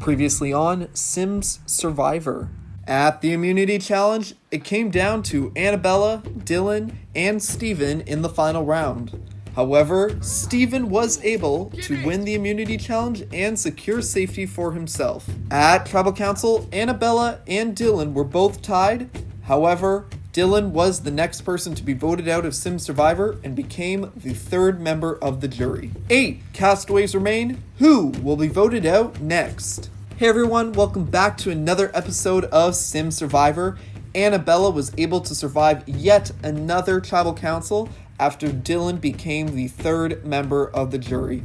Previously on Sims Survivor. At the immunity challenge, it came down to Annabella, Dylan, and Steven in the final round. However, Steven was able to win the immunity challenge and secure safety for himself. At Tribal Council, Annabella and Dylan were both tied. However, Dylan was the next person to be voted out of Sim Survivor and became the third member of the jury. 8 castaways remain. Who will be voted out next? Hey everyone, welcome back to another episode of Sim Survivor. Annabella was able to survive yet another Tribal Council after Dylan became the third member of the jury.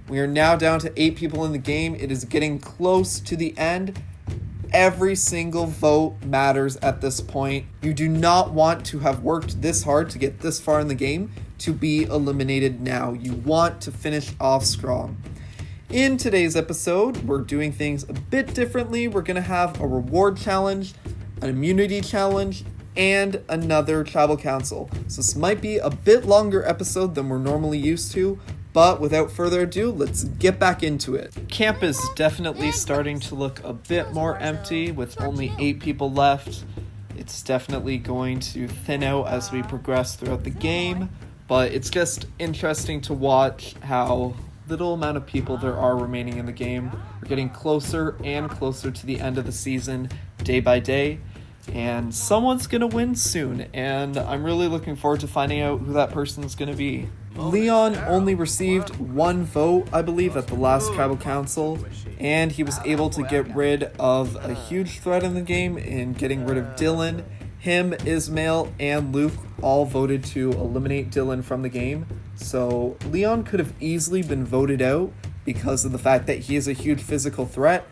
We are now down to 8 people in the game. It is getting close to the end. Every single vote matters at this point. You do not want to have worked this hard to get this far in the game to be eliminated now. You want to finish off strong. In today's episode, we're doing things a bit differently. We're going to have a reward challenge, an immunity challenge, and another Tribal Council. So this might be a bit longer episode than we're normally used to, but without further ado, let's get back into it. Camp is definitely starting to look a bit more empty with only 8 people left. It's definitely going to thin out as we progress throughout the game, but it's just interesting to watch how little amount of people there are remaining in the game. We're getting closer and closer to the end of the season, day by day, and someone's gonna win soon, and I'm really looking forward to finding out who that person's gonna be. Leon only received 1 vote, I believe, at the last Tribal Council, and he was able to get rid of a huge threat in the game in getting rid of Dylan. Him, Ismail, and Luke all voted to eliminate Dylan from the game, so Leon could have easily been voted out because of the fact that he is a huge physical threat,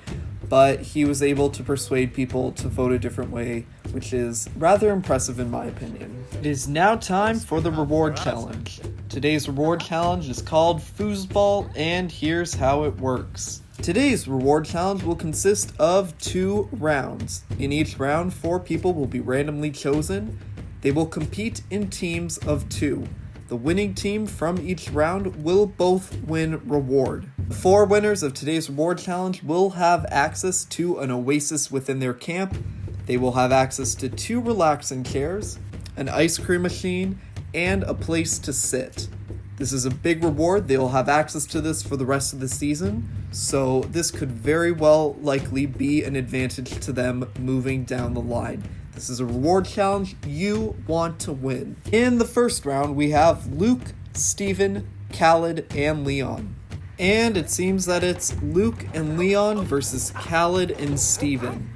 but he was able to persuade people to vote a different way, which is rather impressive in my opinion. It is now time for the reward challenge. Today's reward challenge is called Foosball, and here's how it works. Today's reward challenge will consist of 2 rounds. In each round, 4 people will be randomly chosen. They will compete in teams of 2. The winning team from each round will both win reward. The 4 winners of today's reward challenge will have access to an oasis within their camp. They will have access to 2 relaxing chairs, an ice cream machine, and a place to sit. This is a big reward. They will have access to this for the rest of the season, so this could very well likely be an advantage to them moving down the line. This is a reward challenge you want to win. In the first round, we have Luke, Steven, Khaled, and Leon. And it seems that it's Luke and Leon versus Khaled and Steven.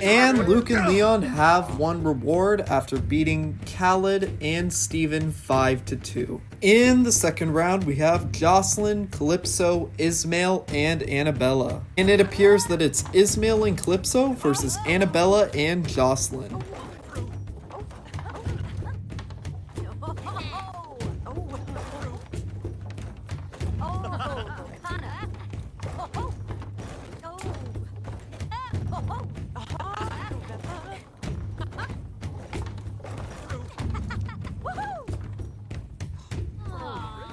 And Luke and Leon have won reward after beating Khaled and Steven 5-2. In the second round, we have Jocelyn, Calypso, Ismail, and Annabella. And it appears that it's Ismail and Calypso versus Annabella and Jocelyn.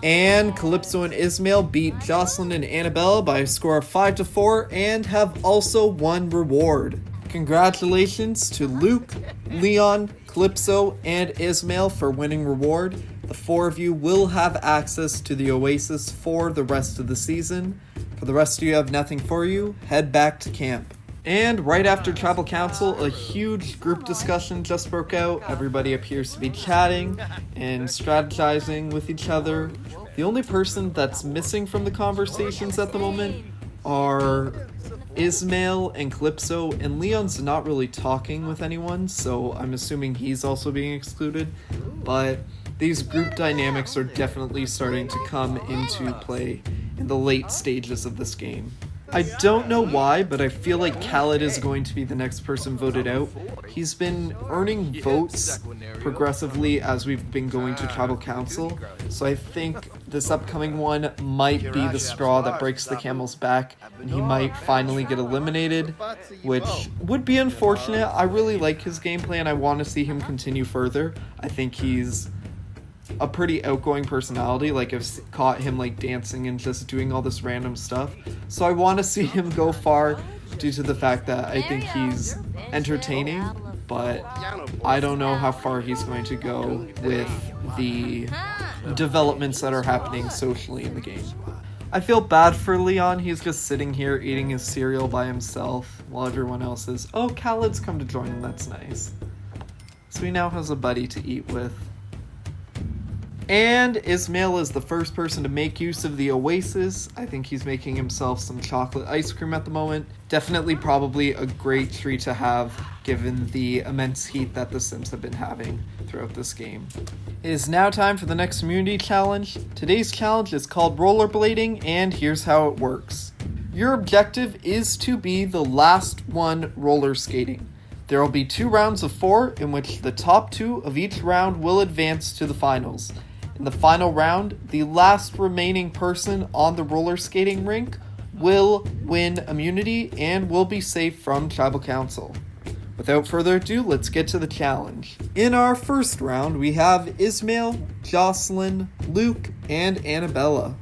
And Calypso and Ismail beat Jocelyn and Annabella by a score of 5-4 and have also won reward. Congratulations to Luke, Leon, Calypso, and Ismail for winning reward. The 4 of you will have access to the oasis for the rest of the season. For the rest of you who have nothing for you, head back to camp. And right after Tribal Council, a huge group discussion just broke out. Everybody appears to be chatting and strategizing with each other. The only person that's missing from the conversations at the moment are Ismail and Calypso, and Leon's not really talking with anyone, so I'm assuming he's also being excluded. But these group dynamics are definitely starting to come into play in the late stages of this game. I don't know why, but I feel like Khaled is going to be the next person voted out. He's been earning votes progressively as we've been going to Tribal Council, so I think this upcoming one might be the straw that breaks the camel's back, and he might finally get eliminated, which would be unfortunate. I really like his gameplay, and I want to see him continue further. I think he's a pretty outgoing personality. Like, I've caught him like dancing and just doing all this random stuff, so I want to see him go far due to the fact that I think he's entertaining, but I don't know how far he's going to go with the developments that are happening socially in the game. I feel bad for Leon. He's just sitting here eating his cereal by himself while everyone else is, oh, Khaled's come to join him, that's nice. So he now has a buddy to eat with. And 𝗔𝗵𝗹 is the first person to make use of the Oasis. I think he's making himself some chocolate ice cream at the moment. Definitely probably a great treat to have given the immense heat that the Sims have been having throughout this game. It is now time for the next community challenge. Today's challenge is called rollerblading, and here's how it works. Your objective is to be the last one roller skating. There will be 2 rounds of 4 in which the top 2 of each round will advance to the finals. In the final round, the last remaining person on the roller skating rink will win immunity and will be safe from tribal council. Without further ado, let's get to the challenge. In our first round, we have 𝗔𝗵𝗹, 𝗥𝗲𝘅, Luke, and 𝗔𝗵𝗹𝗶.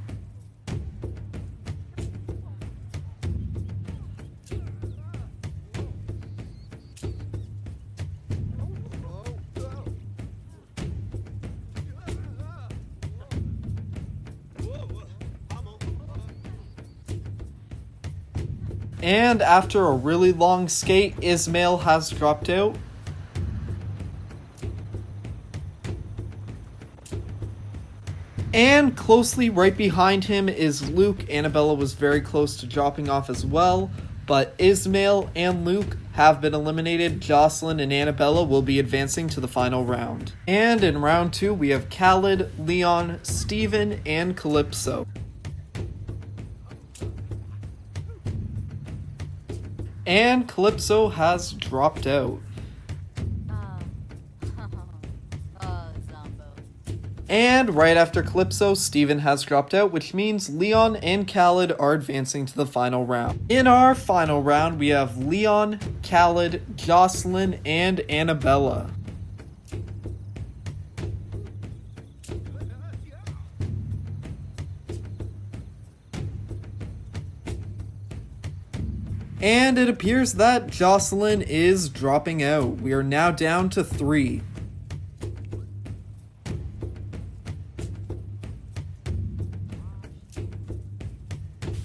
And after a really long skate, 𝗔𝗵𝗹 has dropped out. And closely right behind him is Luke. 𝗔𝗵𝗹 was very close to dropping off as well, but 𝗔𝗵𝗹 and Luke have been eliminated. 𝗥𝗲𝘅 and 𝗔𝗵𝗹 will be advancing to the final round. And in round 2, we have Khaled, Leon, Steven, and 𝗤𝗏𝗄. And 𝗤𝗏𝗄 has dropped out. And right after 𝗤𝗏𝗄, Steven has dropped out, which means Leon and Khaled are advancing to the final round. In our final round, we have Leon, Khaled, 𝗥𝗲𝘅, and 𝗔𝗵𝗹𝗶. And it appears that 𝗥𝗲𝘅 is dropping out. We are now down to 3.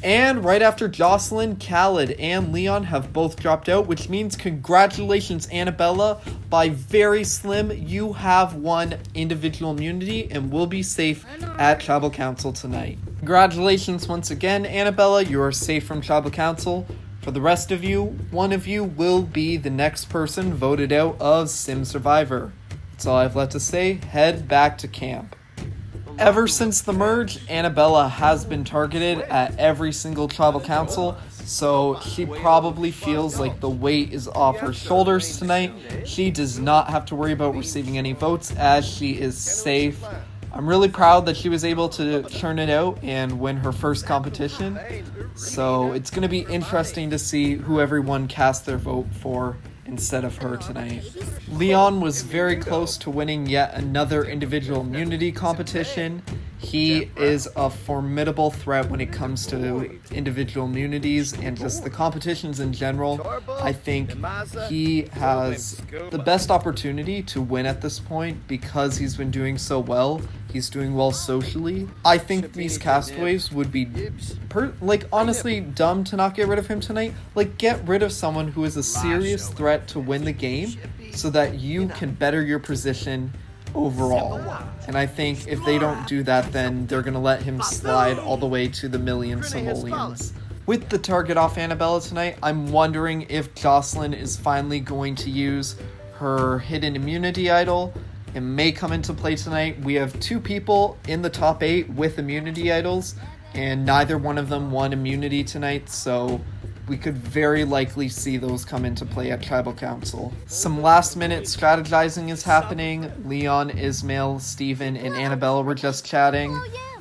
And right after 𝗥𝗲𝘅, Khaled and Leon have both dropped out, which means congratulations, 𝗔𝗵𝗹𝗶. By very slim, you have won individual immunity and will be safe at Tribal Council tonight. Congratulations once again, 𝗔𝗵𝗹𝗶. You are safe from Tribal Council. For the rest of you, one of you will be the next person voted out of Sim Survivor. That's all I have left to say. Head back to camp. Ever since the merge, 𝗔𝗵𝗹𝗶 has been targeted at every single tribal council, so she probably feels like the weight is off her shoulders tonight. She does not have to worry about receiving any votes as she is safe. I'm really proud that she was able to churn it out and win her first competition. So it's going to be interesting to see who everyone cast their vote for instead of her tonight. Leon was very close to winning yet another individual immunity competition. He is a formidable threat when it comes to individual immunities and just the competitions in general. I think he has the best opportunity to win at this point because he's been doing so well. He's doing well socially. I think these castaways would be, honestly dumb to not get rid of him tonight. Like, get rid of someone who is a serious threat to win the game so that you can better your position overall. And I think if they don't do that, then they're going to let him slide all the way to the millions simoleons. With the target off 𝗔𝗵𝗹𝗶 tonight, I'm wondering if 𝗥𝗲𝘅 is finally going to use her hidden immunity idol. It may come into play tonight. We have 2 people in the top 8 with immunity idols, and neither one of them won immunity tonight, so we could very likely see those come into play at Tribal Council. Some last minute strategizing is happening. Leon, 𝗔𝗵𝗹𝗶, Steven, and 𝗔𝗵𝗹𝗶 were just chatting.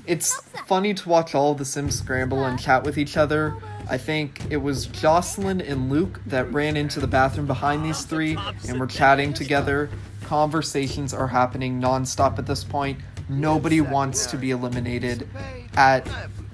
It's funny to watch all of the Sims scramble and chat with each other. I think it was Jocelyn and Luke that ran into the bathroom behind these three and were chatting together. Conversations are happening nonstop at this point. Nobody wants to be eliminated at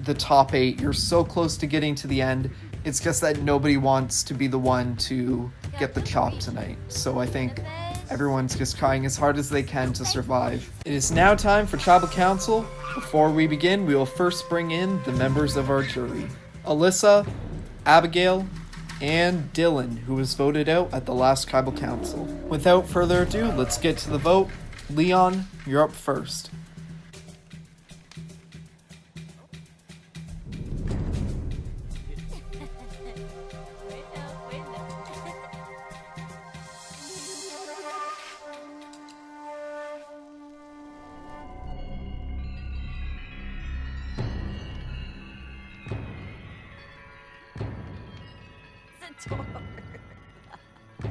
the top 8. You're so close to getting to the end. It's just that nobody wants to be the one to get the chop tonight. So I think everyone's just trying as hard as they can to survive. It is now time for Tribal Council. Before we begin, we will first bring in the members of our jury. Alyssa, Abigail, and Dylan, who was voted out at the last Tribal Council. Without further ado, let's get to the vote. Leon, you're up first.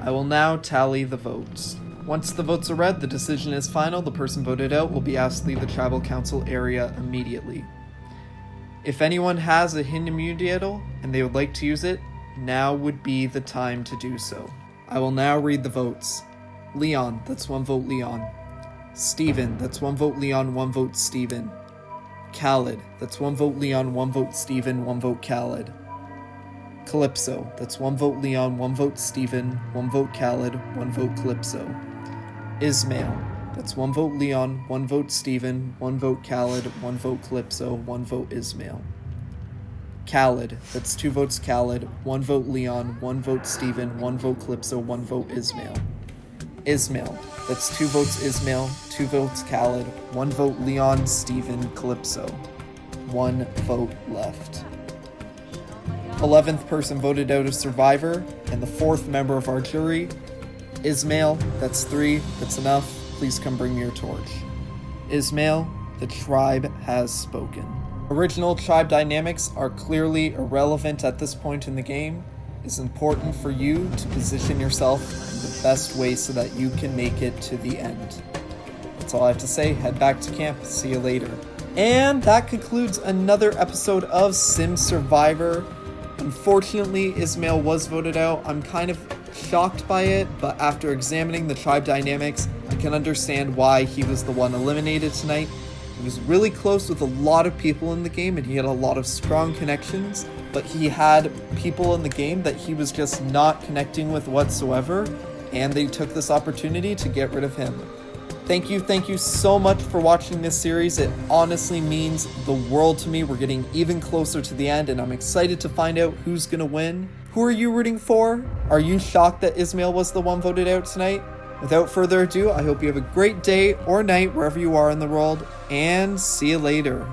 I will now tally the votes. Once the votes are read, the decision is final. The person voted out will be asked to leave the Tribal Council area immediately. If anyone has a hidden immunity and they would like to use it, now would be the time to do so. I will now read the votes. Leon, that's 1 vote Leon. Steven, that's 1 vote Leon, 1 vote Steven. Khaled, that's 1 vote Leon, 1 vote Steven, 1 vote Khaled. Calypso, that's 1 vote Leon, 1 vote Steven, 1 vote Khaled, 1 vote Calypso. Ismail, that's 1 vote Leon, 1 vote Steven, 1 vote Khaled, 1 vote Calypso, 1 vote Ismail. Khaled, that's 2 votes Khaled, 1 vote Leon, 1 vote Steven, 1 vote Calypso, 1 vote Ismail. Ismail, that's 2 votes Ismail, 2 votes Khaled, 1 vote Leon, Steven, Calypso. 1 vote left. 11th person voted out as survivor, and the 4th member of our jury, Ismail, that's 3, that's enough, please come bring me your torch. Ismail, the tribe has spoken. Original tribe dynamics are clearly irrelevant at this point in the game. It's important for you to position yourself in the best way so that you can make it to the end. That's all I have to say. Head back to camp. See you later. And that concludes another episode of Sim Survivor. Unfortunately, Ismail was voted out. I'm kind of shocked by it, but after examining the tribe dynamics, I can understand why he was the one eliminated tonight. He was really close with a lot of people in the game, and he had a lot of strong connections, but he had people in the game that he was just not connecting with whatsoever, and they took this opportunity to get rid of him. Thank you so much for watching this series. It honestly means the world to me. We're getting even closer to the end, and I'm excited to find out who's gonna win. Who are you rooting for? Are you shocked that Ismail was the one voted out tonight? Without further ado, I hope you have a great day or night wherever you are in the world, and see you later.